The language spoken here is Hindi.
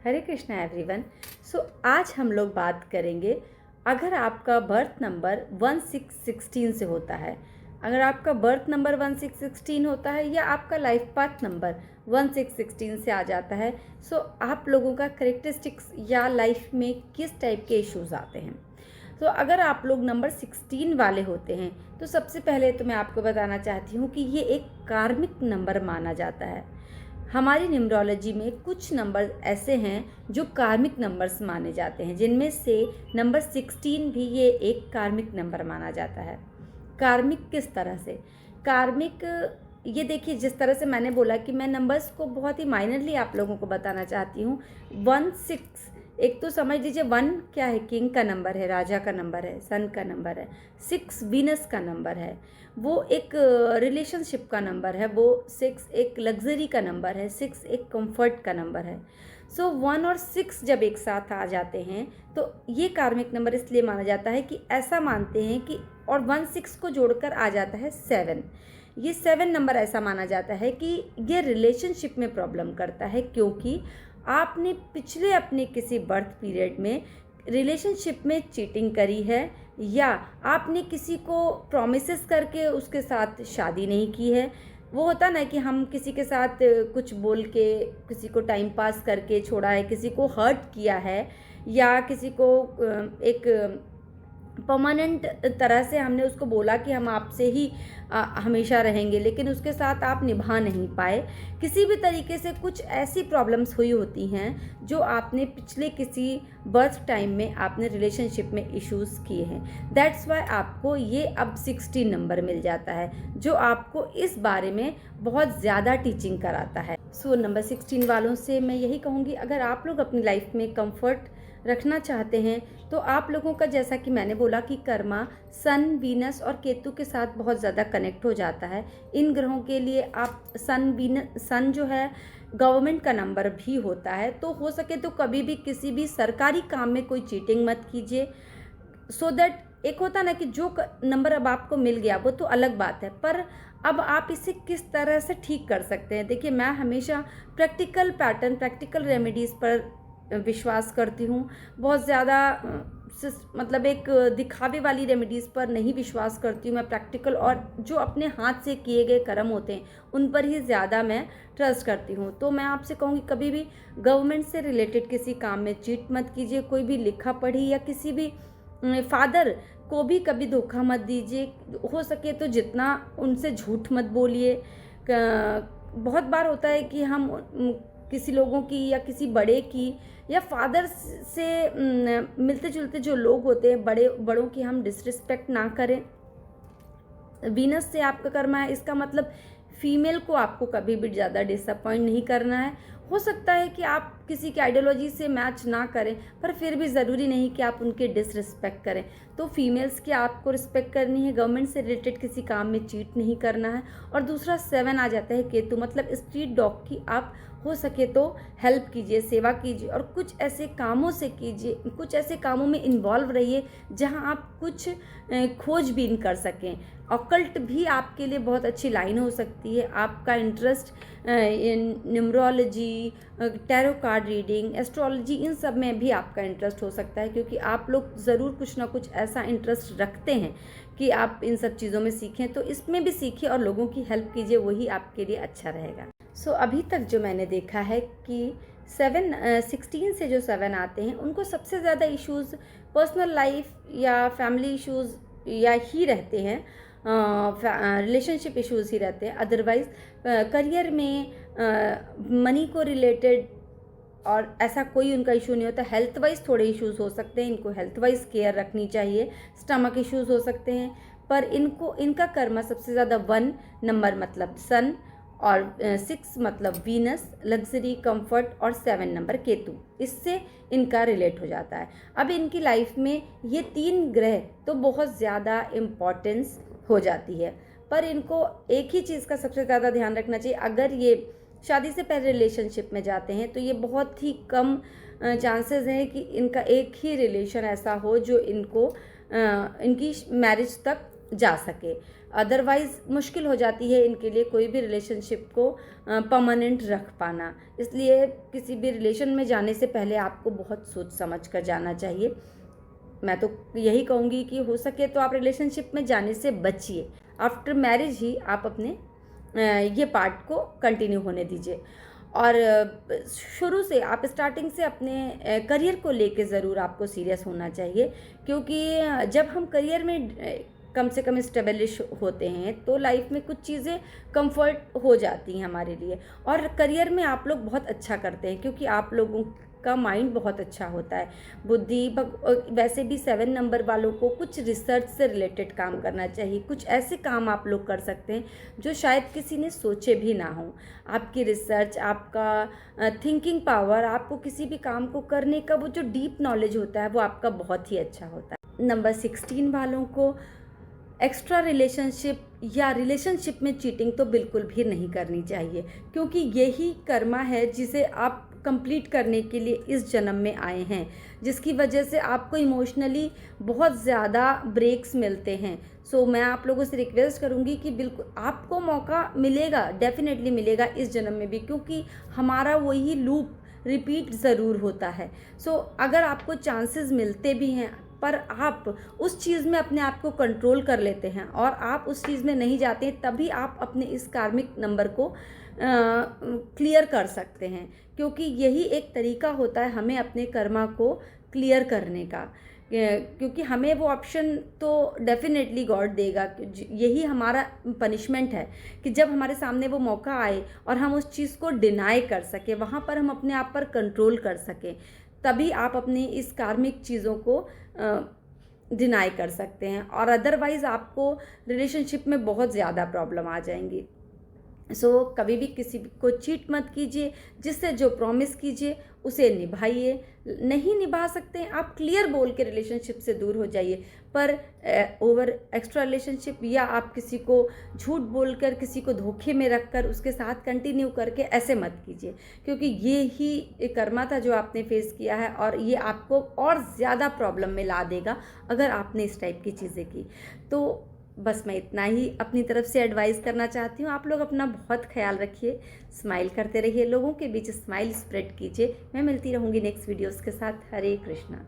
हरे कृष्णा एवरीवन। आज हम लोग बात करेंगे, अगर आपका बर्थ नंबर 1616 से होता है, अगर आपका बर्थ नंबर 1616 होता है या आपका लाइफ पाथ नंबर 1616 से आ जाता है, आप लोगों का करेक्टरिस्टिक्स या लाइफ में किस टाइप के इश्यूज आते हैं। तो अगर आप लोग नंबर 16 वाले होते हैं तो सबसे पहले तो मैं आपको बताना चाहती हूँ कि ये एक कार्मिक नंबर माना जाता है। हमारी न्यूमरोलॉजी में कुछ नंबर ऐसे हैं जो कार्मिक नंबर्स माने जाते हैं, जिनमें से नंबर 16 भी ये एक कार्मिक नंबर माना जाता है। कार्मिक किस तरह से? कार्मिक ये देखिए, जिस तरह से मैंने बोला कि मैं नंबर्स को बहुत ही माइनरली आप लोगों को बताना चाहती हूँ। 16 एक तो समझ लीजिए, 1 क्या है? किंग का नंबर है, राजा का नंबर है, सन का नंबर है। 6 वीनस का नंबर है, वो एक रिलेशनशिप का नंबर है। वो 6 एक लग्जरी का नंबर है, 6 एक कंफर्ट का नंबर है। 1 और 6 जब एक साथ आ जाते हैं तो ये कार्मिक नंबर इसलिए माना जाता है कि ऐसा मानते हैं कि, और 1 6 को जोड़कर आ जाता है 7। ये 7 नंबर ऐसा माना जाता है कि ये रिलेशनशिप में प्रॉब्लम करता है, क्योंकि आपने पिछले अपने किसी बर्थ पीरियड में रिलेशनशिप में चीटिंग करी है, या आपने किसी को प्रॉमिसेस करके उसके साथ शादी नहीं की है। वो होता ना कि हम किसी के साथ कुछ बोल के, किसी को टाइम पास करके छोड़ा है, किसी को हर्ट किया है, या किसी को एक परमानेंट तरह से हमने उसको बोला कि हम आपसे ही हमेशा रहेंगे, लेकिन उसके साथ आप निभा नहीं पाए। किसी भी तरीके से कुछ ऐसी प्रॉब्लम्स हुई होती हैं जो आपने पिछले किसी बर्थ टाइम में आपने रिलेशनशिप में इश्यूज किए हैं। दैट्स वाई आपको ये अब 16 नंबर मिल जाता है, जो आपको इस बारे में बहुत ज़्यादा टीचिंग कराता है। नंबर 16 वालों से मैं यही कहूँगी, अगर आप लोग अपनी लाइफ में कंफर्ट रखना चाहते हैं तो आप लोगों का, जैसा कि मैंने बोला कि कर्मा सन, वीनस और केतु के साथ बहुत ज़्यादा कनेक्ट हो जाता है। इन ग्रहों के लिए आप सन जो है गवर्नमेंट का नंबर भी होता है, तो हो सके तो कभी भी किसी भी सरकारी काम में कोई चीटिंग मत कीजिए। दैट एक होता ना कि जो नंबर अब आपको मिल गया वो तो अलग बात है, पर अब आप इसे किस तरह से ठीक कर सकते हैं। देखिए, मैं हमेशा प्रैक्टिकल पैटर्न, प्रैक्टिकल रेमेडीज़ पर विश्वास करती हूँ। बहुत ज़्यादा मतलब एक दिखावे वाली रेमेडीज़ पर नहीं विश्वास करती हूँ। मैं प्रैक्टिकल और जो अपने हाथ से किए गए कर्म होते हैं उन पर ही ज़्यादा मैं ट्रस्ट करती हूँ। तो मैं आपसे कहूँगी, कभी भी गवर्नमेंट से रिलेटेड किसी काम में चीट मत कीजिए। कोई भी लिखा पढ़ी या किसी भी फादर को भी कभी धोखा मत दीजिए। हो सके तो जितना उनसे झूठ मत बोलिए। बहुत बार होता है कि हम किसी लोगों की या किसी बड़े की या फादर से मिलते जुलते जो लोग होते हैं, बड़ों की हम डिसरिस्पेक्ट ना करें। वीनस से आपका कर्मा है, इसका मतलब फीमेल को आपको कभी भी ज़्यादा डिसअपॉइंट नहीं करना है। हो सकता है कि आप किसी की आइडियोलॉजी से मैच ना करें, पर फिर भी ज़रूरी नहीं कि आप उनके डिसरिस्पेक्ट करें। तो फीमेल्स की आपको रिस्पेक्ट करनी है। गवर्नमेंट से रिलेटेड किसी काम में चीट नहीं करना है। और दूसरा 7 आ जाता है केतु, मतलब स्ट्रीट डॉग की आप हो सके तो हेल्प कीजिए, सेवा कीजिए, और कुछ ऐसे कामों से कीजिए, कुछ ऐसे कामों में इन्वॉल्व रहिए जहां आप कुछ खोजबीन कर सकें। ऑकल्ट भी आपके लिए बहुत अच्छी लाइन हो सकती है। आपका interest numerology, tarot card reading, astrology, इन सब में भी आपका इंटरेस्ट हो सकता है, क्योंकि आप लोग ज़रूर कुछ ना कुछ ऐसा इंटरेस्ट रखते हैं कि आप इन सब चीज़ों में सीखें। तो इसमें भी सीखिए और लोगों की हेल्प कीजिए, वही आपके लिए अच्छा रहेगा। अभी तक जो मैंने देखा है कि 16 से जो 7 आते हैं उनको सबसे ज़्यादा इश्यूज़ पर्सनल लाइफ या फैमिली इश्यूज़ या ही रहते हैं, रिलेशनशिप इश्यूज़ ही रहते हैं। अदरवाइज़ करियर में, मनी को रिलेटेड और ऐसा कोई उनका इशू नहीं होता। हेल्थ वाइज थोड़े इश्यूज़ हो सकते हैं, इनको हेल्थ वाइज केयर रखनी चाहिए। स्टमक इश्यूज़ हो सकते हैं, पर इनका कर्मा सबसे ज़्यादा 1 नंबर मतलब सन, और 6 मतलब वीनस, लग्जरी, कंफर्ट, और 7 नंबर केतु, इससे इनका रिलेट हो जाता है। अब इनकी लाइफ में ये 3 ग्रह तो बहुत ज़्यादा इम्पॉर्टेंस हो जाती है, पर इनको एक ही चीज़ का सबसे ज़्यादा ध्यान रखना चाहिए। अगर ये शादी से पहले रिलेशनशिप में जाते हैं तो ये बहुत ही कम चांसेस हैं कि इनका एक ही रिलेशन ऐसा हो जो इनकी मैरिज तक जा सके। अदरवाइज़ मुश्किल हो जाती है इनके लिए कोई भी रिलेशनशिप को परमानेंट रख पाना। इसलिए किसी भी रिलेशन में जाने से पहले आपको बहुत सोच समझ कर जाना चाहिए। मैं तो यही कहूँगी कि हो सके तो आप रिलेशनशिप में जाने से बचिए। आफ्टर मैरिज ही आप अपने ये पार्ट को कंटिन्यू होने दीजिए। और शुरू से आप स्टार्टिंग से अपने करियर को लेके ज़रूर आपको सीरियस होना चाहिए, क्योंकि जब हम करियर में कम से कम स्टेबलिश होते हैं तो लाइफ में कुछ चीज़ें कंफर्ट हो जाती हैं हमारे लिए। और करियर में आप लोग बहुत अच्छा करते हैं क्योंकि आप लोगों का माइंड बहुत अच्छा होता है, बुद्धि वैसे भी 7 नंबर वालों को कुछ रिसर्च से रिलेटेड काम करना चाहिए। कुछ ऐसे काम आप लोग कर सकते हैं जो शायद किसी ने सोचे भी ना हो। आपकी रिसर्च, आपका थिंकिंग पावर, आपको किसी भी काम को करने का वो जो डीप नॉलेज होता है वो आपका बहुत ही अच्छा होता है। नंबर 16 वालों को एक्स्ट्रा रिलेशनशिप या रिलेशनशिप में चीटिंग तो बिल्कुल भी नहीं करनी चाहिए, क्योंकि यही कर्मा है जिसे आप कंप्लीट करने के लिए इस जन्म में आए हैं, जिसकी वजह से आपको इमोशनली बहुत ज़्यादा ब्रेक्स मिलते हैं। सो मैं आप लोगों से रिक्वेस्ट करूंगी कि बिल्कुल आपको मौका मिलेगा, डेफिनेटली मिलेगा इस जन्म में भी, क्योंकि हमारा वही लूप रिपीट ज़रूर होता है। सो अगर आपको चांसेस मिलते भी हैं पर आप उस चीज़ में अपने आप को कंट्रोल कर लेते हैं और आप उस चीज़ में नहीं जाते हैं, तभी आप अपने इस कार्मिक नंबर को क्लियर कर सकते हैं, क्योंकि यही एक तरीका होता है हमें अपने कर्मा को क्लियर करने का। क्योंकि हमें वो ऑप्शन तो डेफिनेटली गॉड देगा, यही हमारा पनिशमेंट है कि जब हमारे सामने वो मौका आए और हम उस चीज़ को डिनाई कर सकें, वहाँ पर हम अपने आप पर कंट्रोल कर सकें, तभी आप अपनी इस कार्मिक चीज़ों को डिनाई कर सकते हैं। और अदरवाइज़ आपको रिलेशनशिप में बहुत ज़्यादा प्रॉब्लम आ जाएंगी। सो कभी भी किसी को चीट मत कीजिए, जिससे जो प्रॉमिस कीजिए उसे निभाइए। नहीं निभा सकते हैं आप क्लियर बोल के रिलेशनशिप से दूर हो जाइए, पर ओवर एक्स्ट्रा रिलेशनशिप या आप किसी को झूठ बोलकर, किसी को धोखे में रखकर उसके साथ कंटिन्यू करके ऐसे मत कीजिए, क्योंकि ये ही कर्मा था जो आपने फेस किया है और ये आपको और ज़्यादा प्रॉब्लम में ला देगा अगर आपने इस टाइप की चीज़ें की। तो बस मैं इतना ही अपनी तरफ से एडवाइस करना चाहती हूँ। आप लोग अपना बहुत ख्याल रखिए, स्माइल करते रहिए, लोगों के बीच स्माइल स्प्रेड कीजिए। मैं मिलती रहूँगी नेक्स्ट वीडियोस के साथ। हरे कृष्णा।